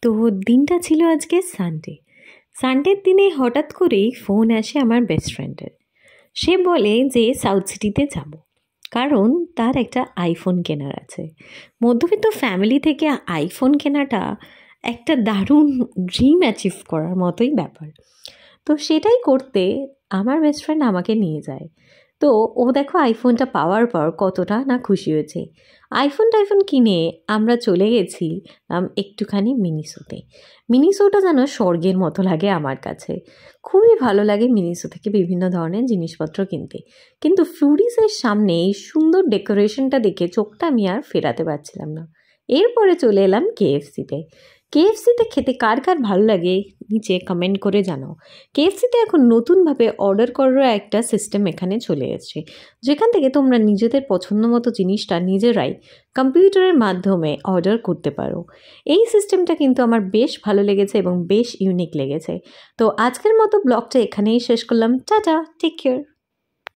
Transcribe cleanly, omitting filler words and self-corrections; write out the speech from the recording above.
তো দিনটা ছিল আজকে সানডে। সানডের দিনে হঠাৎ করেই ফোন আসে আমার বেস্ট ফ্রেন্ডের। সে বলে যে সাউথ সিটিতে যাব, কারণ তার একটা আইফোন কেনার আছে। মধ্যবিত্ত ফ্যামিলি থেকে আইফোন কেনাটা একটা দারুণ ড্রিম অ্যাচিভ করার মতোই ব্যাপার। তো সেটাই করতে আমার বেস্ট ফ্রেন্ড আমাকে নিয়ে যায়। তো ও দেখো আইফোনটা পাওয়ার পর কতটা না খুশি হয়েছে। টাইফোন কিনে আমরা চলে গেছি একটুখানি মিনিসোতে। মিনিসোটা যেন স্বর্গের মতো লাগে আমার কাছে। খুবই ভালো লাগে মিনিসো থেকে বিভিন্ন ধরনের জিনিসপত্র কিনতে। কিন্তু ফ্লুরিসের সামনে এই সুন্দর ডেকোরেশনটা দেখে চোখটা আমি আর ফেরাতে পারছিলাম না। এরপরে চলে এলাম কেএফসিতে। কেএফসিতে খেতে কার কার ভালো লাগে নিচে কমেন্ট করে জানাও। কেএফসিতে এখন নতুনভাবে অর্ডার করার একটা সিস্টেম এখানে চলে এসেছে, যেখান থেকে তোমরা নিজেদের পছন্দ মতো জিনিসটা নিজেরাই কম্পিউটারের মাধ্যমে অর্ডার করতে পারো। এই সিস্টেমটা কিন্তু আমার বেশ ভালো লেগেছে এবং বেশ ইউনিক লেগেছে। তো আজকের মতো ব্লগটা এখানেই শেষ করলাম। Tata, take care.